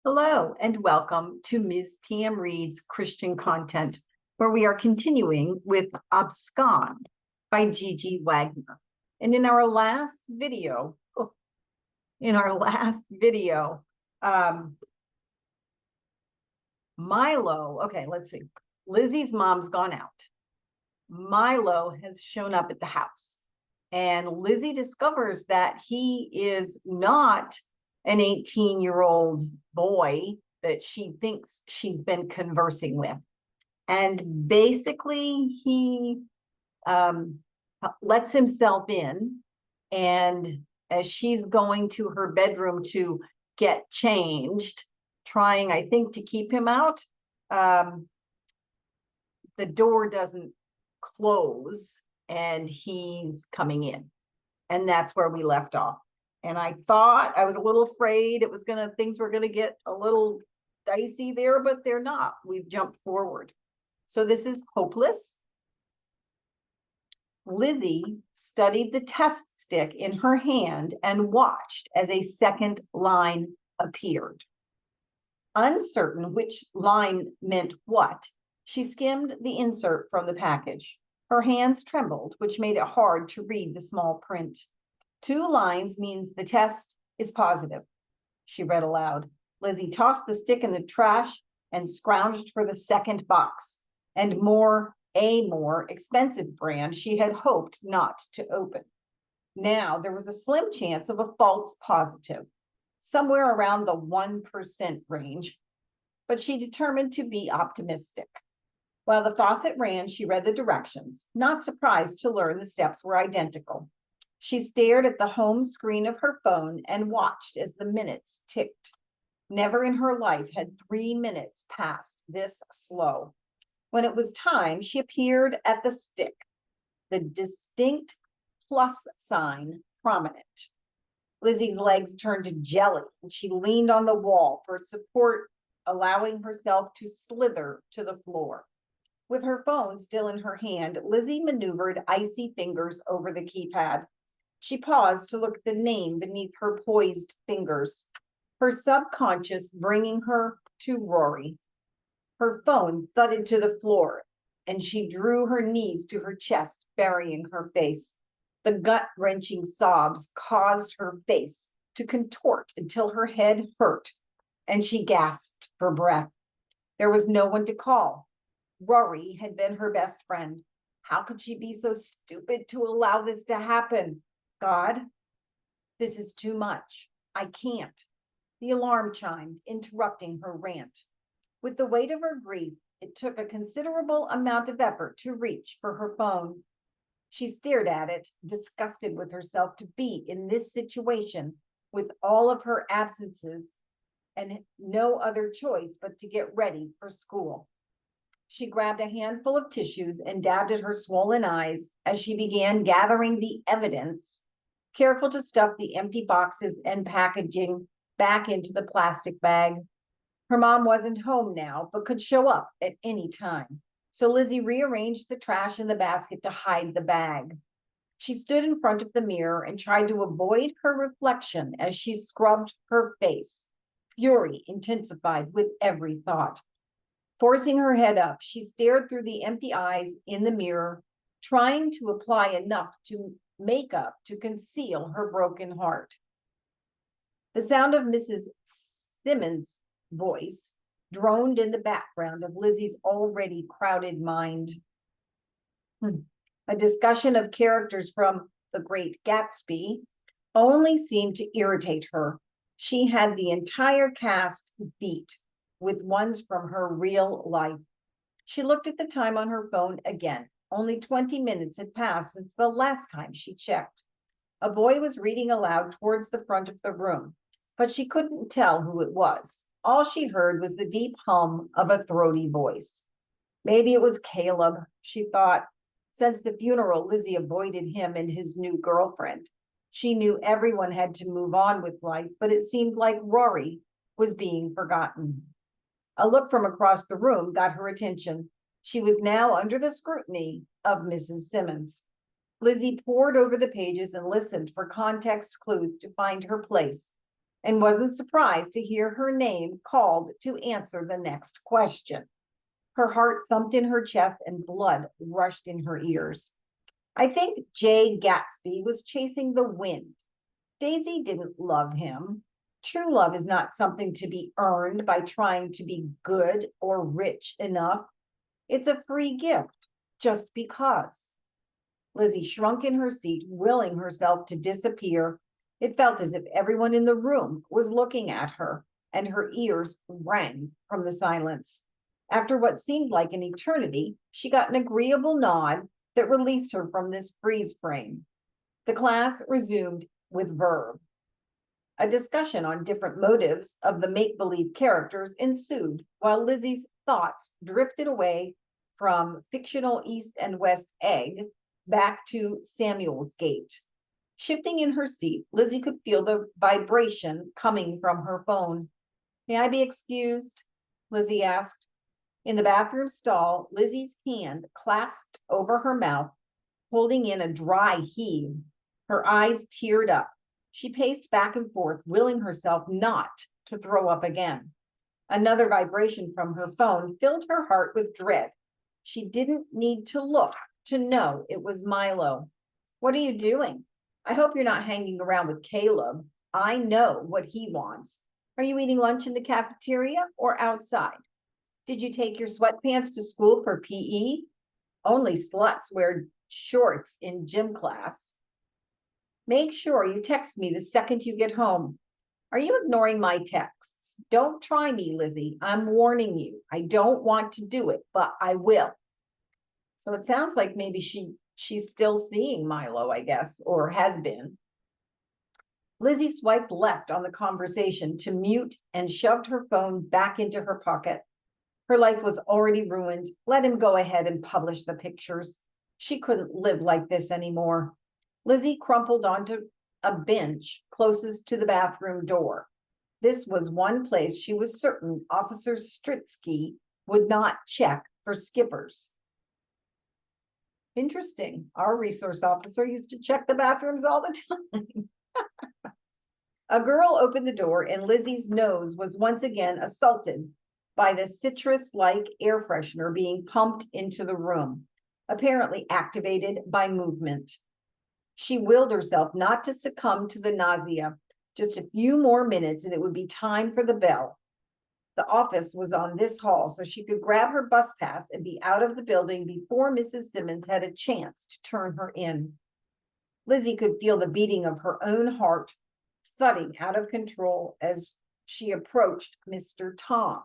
Hello and welcome to Ms. PM Reads Christian Content, where we are continuing with Abscond by GG Wagner. And in our last video, Milo, okay, let's see. Lyzee's mom's gone out. Milo has shown up at the house, and Lyzee discovers that he is not an 18-year-old boy that she thinks she's been conversing with. And basically, he lets himself in. And as she's going to her bedroom to get changed, trying, I think, to keep him out, the door doesn't close and he's coming in. And that's where we left off. And I was a little afraid things were gonna get a little dicey there, but they're not. We've jumped forward. So this is hopeless. Lyzee studied the test stick in her hand and watched as a second line appeared. Uncertain which line meant what, she skimmed the insert from the package. Her hands trembled, which made it hard to read the small print. 2 lines means the test is positive, she read aloud. Lyzee tossed the stick in the trash and scrounged for the second box, and a more expensive brand she had hoped not to open. Now there was a slim chance of a false positive, somewhere around the 1% range, but she determined to be optimistic. While the faucet ran, she read the directions, not surprised to learn the steps were identical. She stared at the home screen of her phone and watched as the minutes ticked. Never in her life had 3 minutes passed this slow. When it was time, she appeared at the stick, the distinct plus sign prominent. Lyzee's legs turned to jelly, and she leaned on the wall for support, allowing herself to slither to the floor. With her phone still in her hand, Lyzee maneuvered icy fingers over the keypad. She paused to look at the name beneath her poised fingers, her subconscious bringing her to Rory. Her phone thudded to the floor, and she drew her knees to her chest, burying her face. The gut-wrenching sobs caused her face to contort until her head hurt, and she gasped for breath. There was no one to call. Rory had been her best friend. How could she be so stupid to allow this to happen? God, this is too much. I can't. The alarm chimed, interrupting her rant. With the weight of her grief, it took a considerable amount of effort to reach for her phone. She stared at it, disgusted with herself to be in this situation with all of her absences and no other choice but to get ready for school. She grabbed a handful of tissues and dabbed at her swollen eyes as she began gathering the evidence, careful to stuff the empty boxes and packaging back into the plastic bag. Her mom wasn't home now, but could show up at any time. So Lyzee rearranged the trash in the basket to hide the bag. She stood in front of the mirror and tried to avoid her reflection as she scrubbed her face. Fury intensified with every thought. Forcing her head up, she stared through the empty eyes in the mirror, trying to apply enough to makeup to conceal her broken heart. The sound of Mrs. Simmons' voice droned in the background of Lyzee's already crowded mind. A discussion of characters from The Great Gatsby only seemed to irritate her. She had the entire cast beat with ones from her real life. She looked at the time on her phone again. Only 20 minutes had passed since the last time she checked. A boy was reading aloud towards the front of the room, but she couldn't tell who it was. All she heard was the deep hum of a throaty voice. Maybe it was Caleb, she thought. Since the funeral, Lyzee avoided him and his new girlfriend. She knew everyone had to move on with life, but it seemed like Rory was being forgotten. A look from across the room got her attention. She was now under the scrutiny of Mrs. Simmons. Lyzee pored over the pages and listened for context clues to find her place. and wasn't surprised to hear her name called to answer the next question. Her heart thumped in her chest and blood rushed in her ears. I think Jay Gatsby was chasing the wind. Daisy didn't love him. True love is not something to be earned by trying to be good or rich enough. It's a free gift, just because. Lyzee shrunk in her seat, willing herself to disappear. It felt as if everyone in the room was looking at her, and her ears rang from the silence. After what seemed like an eternity, she got an agreeable nod that released her from this freeze frame. The class resumed with verb. A discussion on different motives of the make-believe characters ensued, while Lizzie's thoughts drifted away from fictional East and West Egg back to Samuel's Gate. Shifting in her seat, Lyzee could feel the vibration coming from her phone. May I be excused? Lyzee asked. In the bathroom stall, Lizzie's hand clasped over her mouth, holding in a dry heave. Her eyes teared up. She paced back and forth, willing herself not to throw up again. Another vibration from her phone filled her heart with dread. She didn't need to look to know it was Milo. What are you doing? I hope you're not hanging around with Caleb. I know what he wants. Are you eating lunch in the cafeteria or outside? Did you take your sweatpants to school for PE? Only sluts wear shorts in gym class. Make sure you text me the second you get home. Are you ignoring my texts? Don't try me, Lyzee. I'm warning you. I don't want to do it, but I will. So it sounds like maybe she's still seeing Milo, I guess, or has been. Lyzee swiped left on the conversation to mute and shoved her phone back into her pocket. Her life was already ruined. Let him go ahead and publish the pictures. She couldn't live like this anymore. Lyzee crumpled onto a bench closest to the bathroom door. This was one place she was certain Officer Stritsky would not check for skippers. Interesting. Our resource officer used to check the bathrooms all the time. A girl opened the door and Lizzie's nose was once again assaulted by the citrus-like air freshener being pumped into the room, apparently activated by movement. She willed herself not to succumb to the nausea. Just a few more minutes and it would be time for the bell. The office was on this hall, so she could grab her bus pass and be out of the building before Mrs. Simmons had a chance to turn her in. Lyzee could feel the beating of her own heart thudding out of control as she approached Mr. Tom.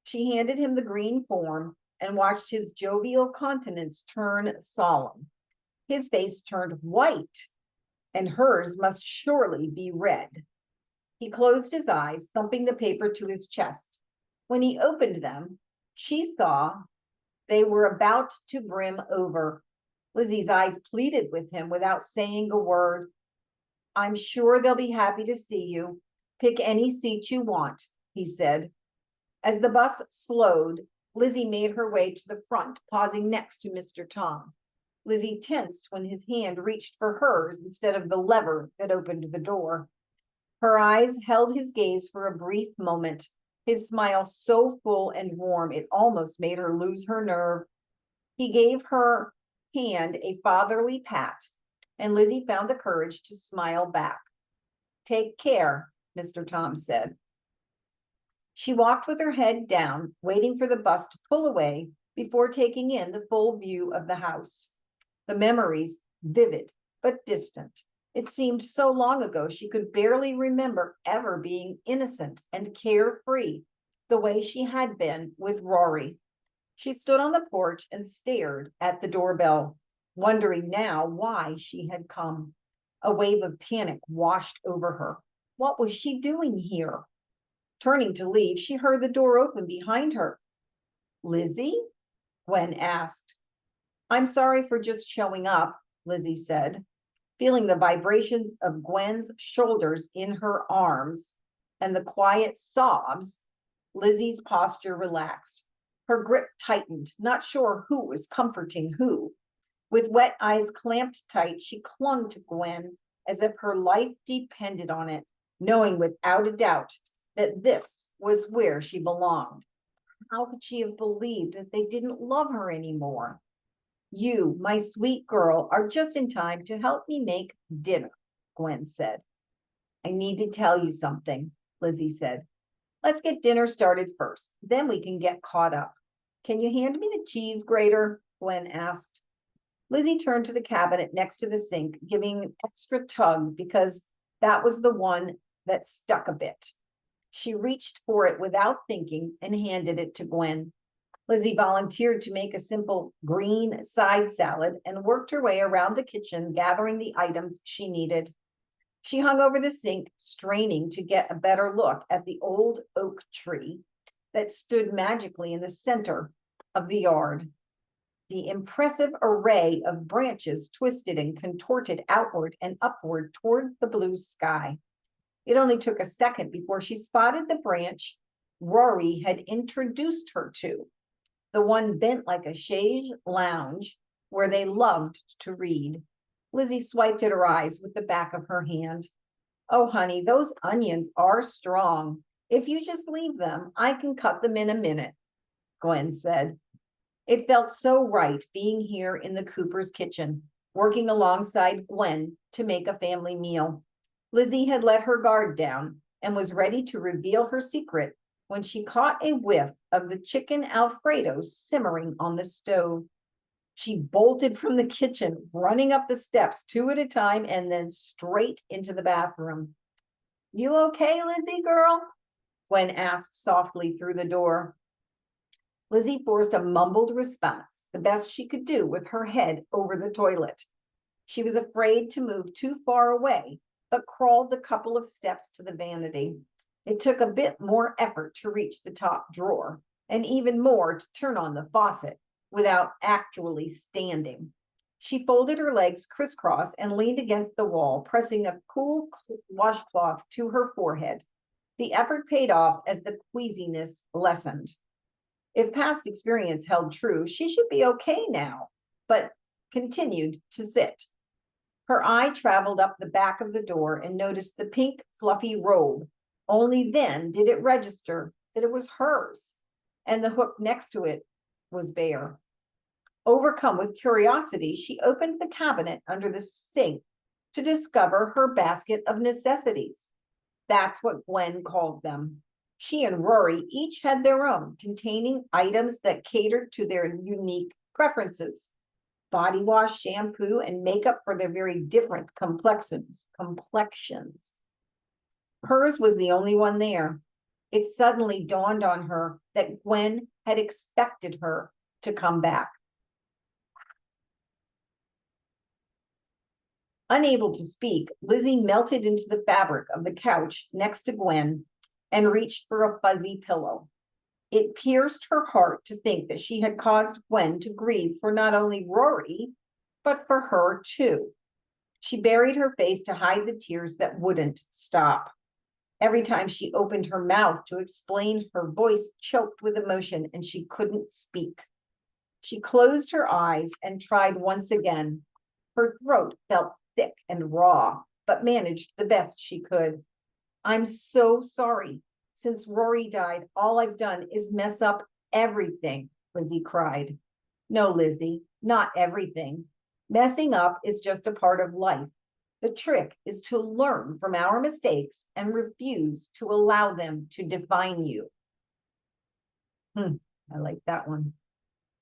She handed him the green form and watched his jovial countenance turn solemn. His face turned white, and hers must surely be red. He closed his eyes, thumping the paper to his chest. When he opened them, she saw they were about to brim over. Lizzie's eyes pleaded with him without saying a word. I'm sure they'll be happy to see you. Pick any seat you want, he said. As the bus slowed, Lyzee made her way to the front, pausing next to Mr. Tom. Lyzee tensed when his hand reached for hers instead of the lever that opened the door. Her eyes held his gaze for a brief moment, his smile so full and warm it almost made her lose her nerve. He gave her hand a fatherly pat, and Lyzee found the courage to smile back. Take care, Mr. Tom said. She walked with her head down, waiting for the bus to pull away before taking in the full view of the house. The memories, vivid but distant. It seemed so long ago she could barely remember ever being innocent and carefree the way she had been with Rory. She stood on the porch and stared at the doorbell, wondering now why she had come. A wave of panic washed over her. What was she doing here? Turning to leave, she heard the door open behind her. Lyzee? Gwen asked. I'm sorry for just showing up, Lyzee said. Feeling the vibrations of Gwen's shoulders in her arms and the quiet sobs, Lizzie's posture relaxed. Her grip tightened, not sure who was comforting who. With wet eyes clamped tight, she clung to Gwen as if her life depended on it. knowing without a doubt that this was where she belonged. How could she have believed that they didn't love her anymore? You, my sweet girl, are just in time to help me make dinner, Gwen said. I need to tell you something, Lyzee said. Let's get dinner started first, then we can get caught up. Can you hand me the cheese grater? Gwen asked. Lyzee turned to the cabinet next to the sink, giving an extra tug because that was the one that stuck a bit. She reached for it without thinking and handed it to Gwen. Lyzee volunteered to make a simple green side salad and worked her way around the kitchen, gathering the items she needed. She hung over the sink, straining to get a better look at the old oak tree that stood magically in the center of the yard. The impressive array of branches twisted and contorted outward and upward toward the blue sky. It only took a second before she spotted the branch Rory had introduced her to, the one bent like a chaise lounge where they loved to read. Lyzee swiped at her eyes with the back of her hand. Oh, honey, those onions are strong. If you just leave them, I can cut them in a minute, Gwen said. It felt so right being here in the Cooper's kitchen, working alongside Gwen to make a family meal. Lyzee had let her guard down and was ready to reveal her secret when she caught a whiff of the chicken Alfredo simmering on the stove. She bolted from the kitchen, running up the steps 2 at a time and then straight into the bathroom. You okay, Lyzee girl? Gwen asked softly through the door. Lyzee forced a mumbled response, the best she could do with her head over the toilet. She was afraid to move too far away, but crawled the couple of steps to the vanity. It took a bit more effort to reach the top drawer, and even more to turn on the faucet without actually standing. She folded her legs crisscross and leaned against the wall, pressing a cool washcloth to her forehead. The effort paid off as the queasiness lessened. If past experience held true, she should be okay now, but continued to sit. Her eye traveled up the back of the door and noticed the pink, fluffy robe. Only then did it register that it was hers, and the hook next to it was bare. Overcome with curiosity, she opened the cabinet under the sink to discover her basket of necessities. That's what Gwen called them. She and Rory each had their own, containing items that catered to their unique preferences. Body wash, shampoo, and makeup for their very different complexions. Hers was the only one there. It suddenly dawned on her that Gwen had expected her to come back. Unable to speak, Lyzee melted into the fabric of the couch next to Gwen and reached for a fuzzy pillow. It pierced her heart to think that she had caused Gwen to grieve for not only Rory, but for her too. She buried her face to hide the tears that wouldn't stop. Every time she opened her mouth to explain, her voice choked with emotion and she couldn't speak. She closed her eyes and tried once again. Her throat felt thick and raw, but managed the best she could. I'm so sorry. Since Rory died, all I've done is mess up everything, Lyzee cried. No, Lyzee, not everything. Messing up is just a part of life. The trick is to learn from our mistakes and refuse to allow them to define you. I like that one.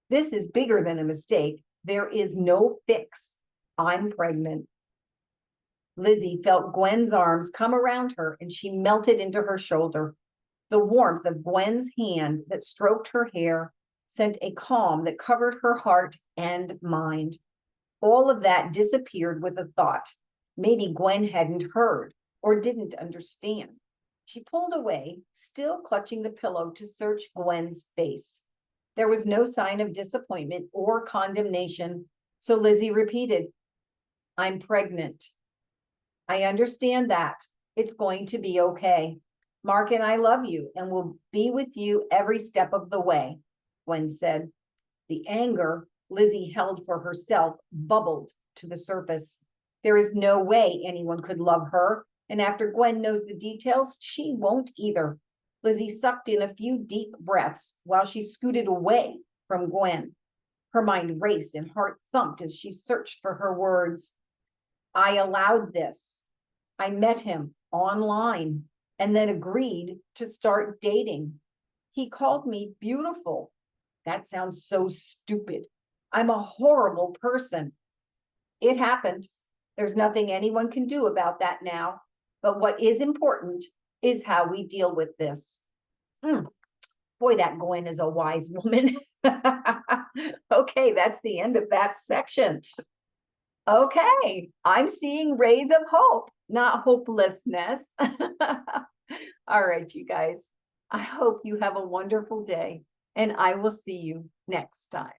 This is bigger than a mistake. There is no fix. I'm pregnant. Lyzee felt Gwen's arms come around her and she melted into her shoulder. The warmth of Gwen's hand that stroked her hair sent a calm that covered her heart and mind. All of that disappeared with a thought. Maybe Gwen hadn't heard or didn't understand. She pulled away, still clutching the pillow to search Gwen's face. There was no sign of disappointment or condemnation, so Lyzee repeated, I'm pregnant. I understand that. It's going to be okay. Mark and I love you and will be with you every step of the way, Gwen said. The anger Lyzee held for herself bubbled to the surface. There is no way anyone could love her And after Gwen knows the details, she won't either. Lyzee sucked in a few deep breaths while she scooted away from Gwen. Her mind raced and heart thumped as she searched for her words. I allowed this. I met him online and then agreed to start dating. He called me beautiful. That sounds so stupid. I'm a horrible person. It happened. There's nothing anyone can do about that now. But what is important is how we deal with this. Boy, that Gwen is a wise woman. Okay, that's the end of that section. Okay, I'm seeing rays of hope, not hopelessness. All right, you guys. I hope you have a wonderful day, and I will see you next time.